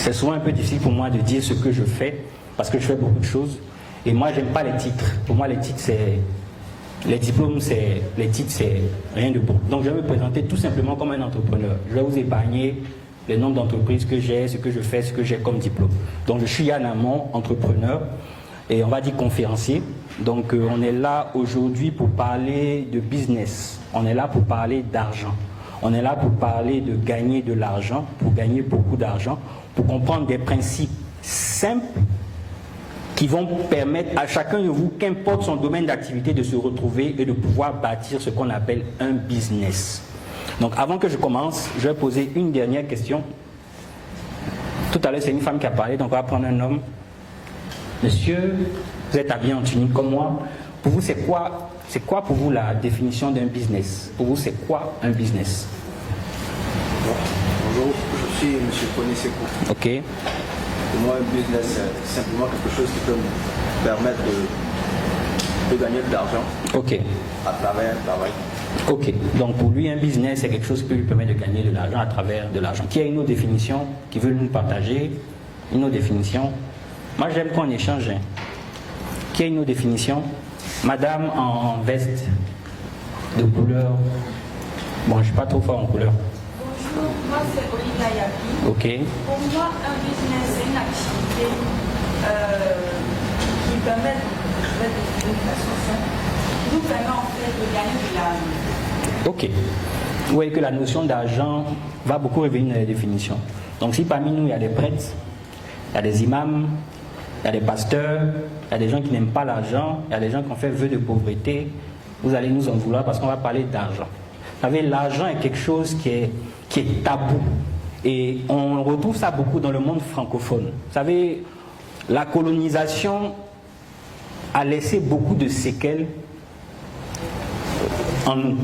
c'est souvent un peu difficile pour moi de dire ce que je fais, parce que je fais beaucoup de choses. Et moi, j'aime pas les titres. Pour moi, les titres, c'est... Les diplômes, les titres, c'est rien de bon. Donc, je vais me présenter tout simplement comme un entrepreneur. Je vais vous épargner le nombre d'entreprises que j'ai, ce que je fais, ce que j'ai comme diplôme. Donc, je suis Yann Amon, entrepreneur, et on va dire conférencier. Donc, on est là aujourd'hui pour parler de business. On est là pour parler d'argent. On est là pour parler de gagner de l'argent, pour gagner beaucoup d'argent, pour comprendre des principes simples qui vont permettre à chacun de vous, qu'importe son domaine d'activité, de se retrouver et de pouvoir bâtir ce qu'on appelle un business. Donc avant que je commence, je vais poser une dernière question. Tout à l'heure, c'est une femme qui a parlé, donc on va prendre un homme. Monsieur, vous êtes habillé en tunique comme moi. Pour vous, c'est quoi pour vous la définition d'un business? Pour vous, c'est quoi un business? Bonjour, je suis M. Pony Sekou. Ok. Pour moi, un business, c'est simplement quelque chose qui peut me permettre de gagner de l'argent à travers un travail. Ok, donc pour lui, un business, c'est quelque chose qui peut lui permettre de gagner de l'argent à travers de l'argent. Qui a une autre définition, qui veut nous partager? Une autre définition? Moi, j'aime qu'on échange. Qui a une autre définition? Madame en veste de couleur. Bon, je ne suis pas trop fort en couleur. Bonjour, moi c'est Olivia Yapi. Ok. Pour moi, un business, c'est une activité qui permet, je vais définir de façon simple, qui nous permet en fait de gagner de l'argent. Ok. Vous voyez que la notion d'argent va beaucoup revenir dans les définitions. Donc si parmi nous, il y a des prêtres, il y a des imams, il y a des pasteurs, il y a des gens qui n'aiment pas l'argent, il y a des gens qui ont fait vœu de pauvreté, vous allez nous en vouloir parce qu'on va parler d'argent. Vous savez, l'argent est quelque chose qui est tabou. Et on retrouve ça beaucoup dans le monde francophone. Vous savez, la colonisation a laissé beaucoup de séquelles en nous.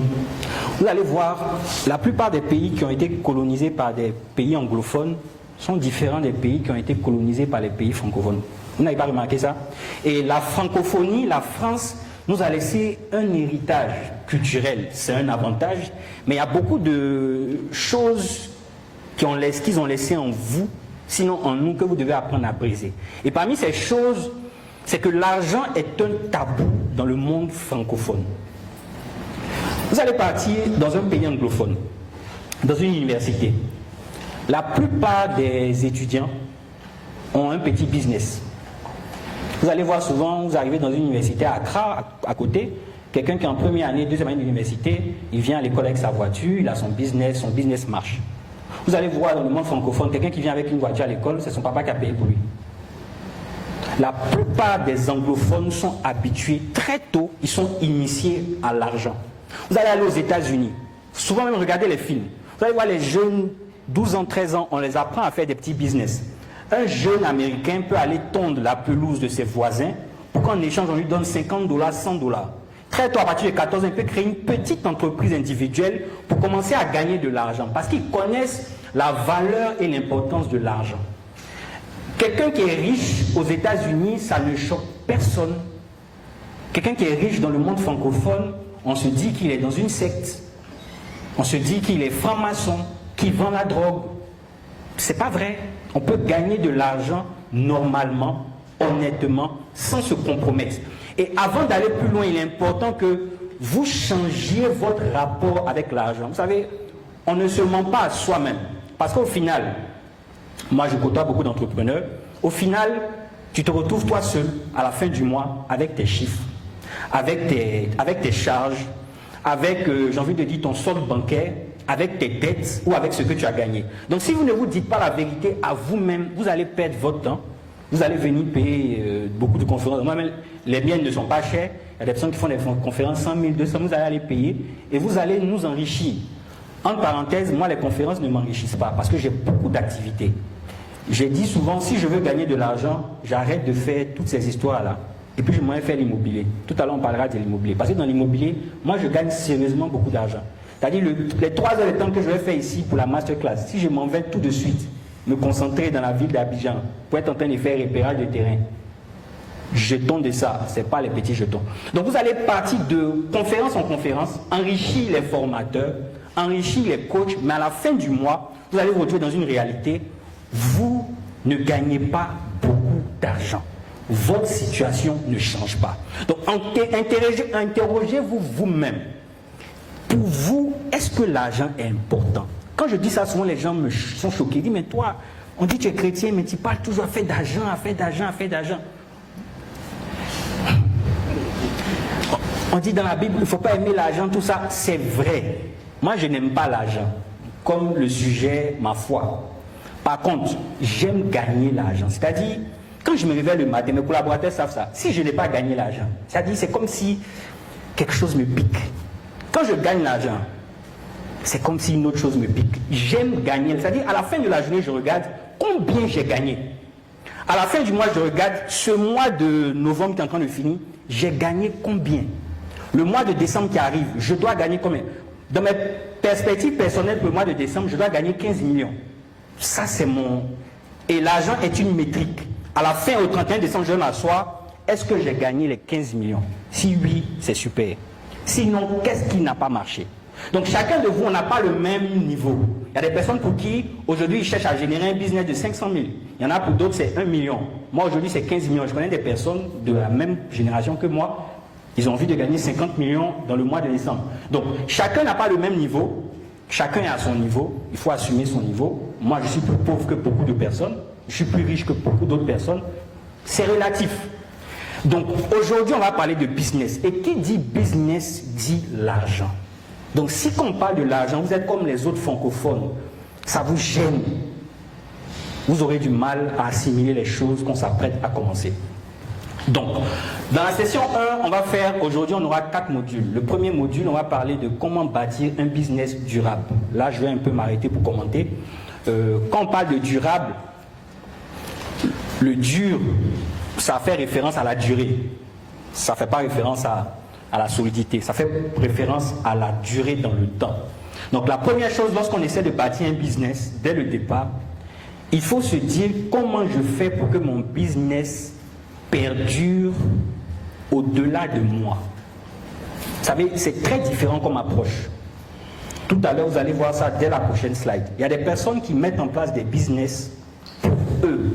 Vous allez voir, la plupart des pays qui ont été colonisés par des pays anglophones sont différents des pays qui ont été colonisés par les pays francophones. Vous n'avez pas remarqué ça? Et la francophonie, la France, nous a laissé un héritage culturel. C'est un avantage, mais il y a beaucoup de choses qu'ils ont laissées en vous, sinon en nous, que vous devez apprendre à briser. Et parmi ces choses, c'est que l'argent est un tabou dans le monde francophone. Vous allez partir dans un pays anglophone, dans une université. La plupart des étudiants ont un petit business. Vous allez voir souvent, vous arrivez dans une université à Accra, à côté, quelqu'un qui est en première année, deuxième année d'université, il vient à l'école avec sa voiture, il a son business marche. Vous allez voir dans le monde francophone, quelqu'un qui vient avec une voiture à l'école, c'est son papa qui a payé pour lui. La plupart des anglophones sont habitués très tôt, ils sont initiés à l'argent. Vous allez aller aux États-Unis, souvent même regardez les films, vous allez voir les jeunes, 12 ans, 13 ans, on les apprend à faire des petits business. Un jeune américain peut aller tondre la pelouse de ses voisins pour qu'en échange on lui donne $50, $100. Très tôt, à partir de 14 ans, il peut créer une petite entreprise individuelle pour commencer à gagner de l'argent parce qu'ils connaissent la valeur et l'importance de l'argent. Quelqu'un qui est riche aux États-Unis, ça ne choque personne. Quelqu'un qui est riche dans le monde francophone, on se dit qu'il est dans une secte. On se dit qu'il est franc-maçon, qu'il vend la drogue. C'est pas vrai. On peut gagner de l'argent normalement, honnêtement, sans se compromettre. Et avant d'aller plus loin, il est important que vous changiez votre rapport avec l'argent. Vous savez, on ne se ment pas à soi-même. Parce qu'au final, moi je côtoie beaucoup d'entrepreneurs, au final, tu te retrouves toi seul à la fin du mois avec tes chiffres, avec tes charges, avec, j'ai envie de dire, ton solde bancaire, avec tes dettes ou avec ce que tu as gagné. Donc si vous ne vous dites pas la vérité à vous-même, vous allez perdre votre temps, vous allez venir payer beaucoup de conférences. Moi-même, les miennes ne sont pas chères, il y a des personnes qui font des conférences 100 000, 200 000, vous allez les payer et vous allez nous enrichir. Entre parenthèses, moi les conférences ne m'enrichissent pas parce que j'ai beaucoup d'activités. J'ai dit souvent, si je veux gagner de l'argent, j'arrête de faire toutes ces histoires-là. Et puis je m'en vais faire l'immobilier. Tout à l'heure on parlera de l'immobilier. Parce que dans l'immobilier, moi je gagne sérieusement beaucoup d'argent. C'est-à-dire les 3 heures de temps que je vais faire ici pour la masterclass, si je m'en vais tout de suite, me concentrer dans la ville d'Abidjan pour être en train de faire repérage de terrain, jetons de ça, ce n'est pas les petits jetons. Donc vous allez partir de conférence en conférence, enrichir les formateurs, enrichir les coachs, mais à la fin du mois, vous allez vous retrouver dans une réalité, vous ne gagnez pas beaucoup d'argent. Votre situation ne change pas. Donc, interrogez-vous vous-même. Pour vous, est-ce que l'argent est important? Quand je dis ça, souvent les gens me sont choqués. Ils disent, mais toi, on dit que tu es chrétien, mais tu parles toujours à faire d'argent, à faire d'argent, à faire d'argent. On dit dans la Bible, il ne faut pas aimer l'argent, tout ça, c'est vrai. Moi, je n'aime pas l'argent, comme le sujet, ma foi. Par contre, j'aime gagner l'argent. C'est-à-dire, quand je me réveille le matin, mes collaborateurs savent ça. Si je n'ai pas gagné l'argent, c'est-à-dire, c'est comme si quelque chose me pique. Quand je gagne l'argent, c'est comme si une autre chose me pique. J'aime gagner. C'est-à-dire, à la fin de la journée, je regarde combien j'ai gagné. À la fin du mois, je regarde ce mois de novembre qui est en train de finir, j'ai gagné combien? Le mois de décembre qui arrive, je dois gagner combien? Dans mes perspectives personnelles pour le mois de décembre, je dois gagner 15 millions. Ça, c'est mon... Et l'argent est une métrique. À la fin, au 31 décembre, je vais m'asseoir. Est-ce que j'ai gagné les 15 millions? Si oui, c'est super. Sinon, qu'est-ce qui n'a pas marché? Donc, chacun de vous, on n'a pas le même niveau. Il y a des personnes pour qui, aujourd'hui, ils cherchent à générer un business de 500 000. Il y en a pour d'autres, c'est 1 million. Moi, aujourd'hui, c'est 15 millions. Je connais des personnes de la même génération que moi. Ils ont envie de gagner 50 millions dans le mois de décembre. Donc, chacun n'a pas le même niveau. Chacun est à son niveau. Il faut assumer son niveau. Moi, je suis plus pauvre que beaucoup de personnes. Je suis plus riche que beaucoup d'autres personnes. C'est relatif. Donc, aujourd'hui, on va parler de business. Et qui dit business dit l'argent. Donc, si on parle de l'argent, vous êtes comme les autres francophones. Ça vous gêne. Vous aurez du mal à assimiler les choses qu'on s'apprête à commencer. Donc, dans la session 1, on va faire, aujourd'hui, on aura 4 modules. Le premier module, on va parler de comment bâtir un business durable. Là, je vais un peu m'arrêter pour commenter. Quand on parle de durable, le dur, ça fait référence à la durée. Ça ne fait pas référence à la solidité. Ça fait référence à la durée dans le temps. Donc, la première chose, lorsqu'on essaie de bâtir un business, dès le départ, il faut se dire comment je fais pour que mon business perdure au-delà de moi. Vous savez, c'est très différent comme approche. Tout à l'heure, vous allez voir ça dès la prochaine slide. Il y a des personnes qui mettent en place des business pour eux.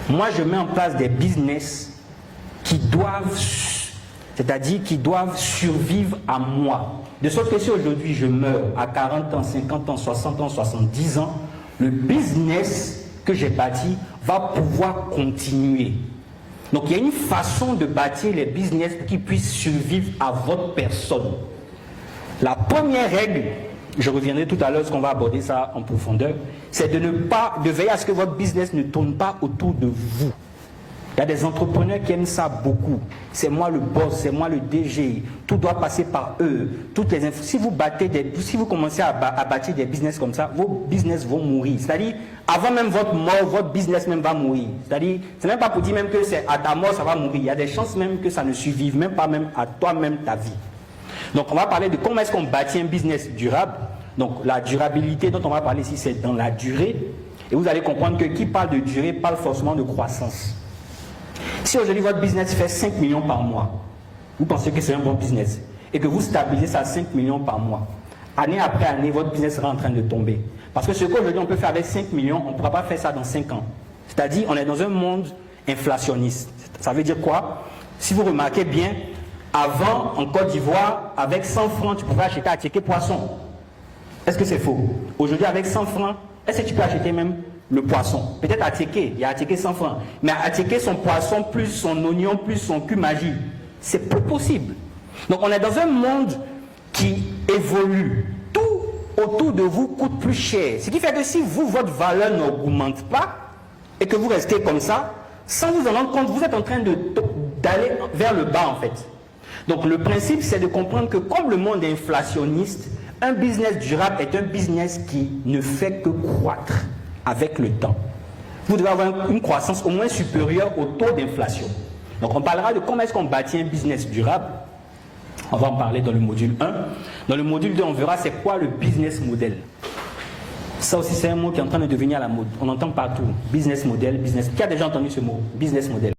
Moi, je mets en place des business qui doivent, c'est-à-dire qui doivent survivre à moi. De sorte que si aujourd'hui je meurs à 40 ans, 50 ans, 60 ans, 70 ans, le business que j'ai bâti va pouvoir continuer. Donc, il y a une façon de bâtir les business qui puissent survivre à votre personne. La première règle, je reviendrai tout à l'heure parce qu'on va aborder ça en profondeur, c'est de veiller à ce que votre business ne tourne pas autour de vous. Il y a des entrepreneurs qui aiment ça beaucoup. C'est moi le boss, c'est moi le DG. Tout doit passer par eux. Toutes les si vous commencez à bâtir des business comme ça, vos business vont mourir. C'est-à-dire, avant même votre mort, votre business même va mourir. C'est-à-dire, c'est même pas pour dire même que c'est à ta mort, ça va mourir. Il y a des chances même que ça ne survive même pas même à toi-même ta vie. Donc, on va parler de comment est-ce qu'on bâtit un business durable. Donc, la durabilité dont on va parler ici, c'est dans la durée. Et vous allez comprendre que qui parle de durée parle forcément de croissance. Si aujourd'hui votre business fait 5 millions par mois, vous pensez que c'est un bon business et que vous stabilisez ça à 5 millions par mois, année après année, votre business sera en train de tomber. Parce que ce qu'aujourd'hui on peut faire avec 5 millions, on ne pourra pas faire ça dans 5 ans. C'est-à-dire, on est dans un monde inflationniste. Ça veut dire quoi? Si vous remarquez bien, avant, en Côte d'Ivoire, avec 100 francs, tu pouvais acheter un ticket poisson. Est-ce que c'est faux? Aujourd'hui, avec 100 francs, est-ce que tu peux acheter même le poisson? Peut-être à ticket, il y a à ticket 100 francs. Mais à ticket, son poisson, plus son oignon, plus son cul magie, c'est plus possible. Donc, on est dans un monde qui évolue. Tout autour de vous coûte plus cher. Ce qui fait que si vous, votre valeur n'augmente pas, et que vous restez comme ça, sans vous en rendre compte, vous êtes en train d'aller vers le bas, en fait. Donc, le principe, c'est de comprendre que comme le monde est inflationniste, un business durable est un business qui ne fait que croître avec le temps. Vous devez avoir une croissance au moins supérieure au taux d'inflation. Donc, on parlera de comment est-ce qu'on bâtit un business durable. On va en parler dans le module 1. Dans le module 2, on verra c'est quoi le business model. Ça aussi, c'est un mot qui est en train de devenir à la mode. On entend partout. Business model, business... Qui a déjà entendu ce mot? Business model.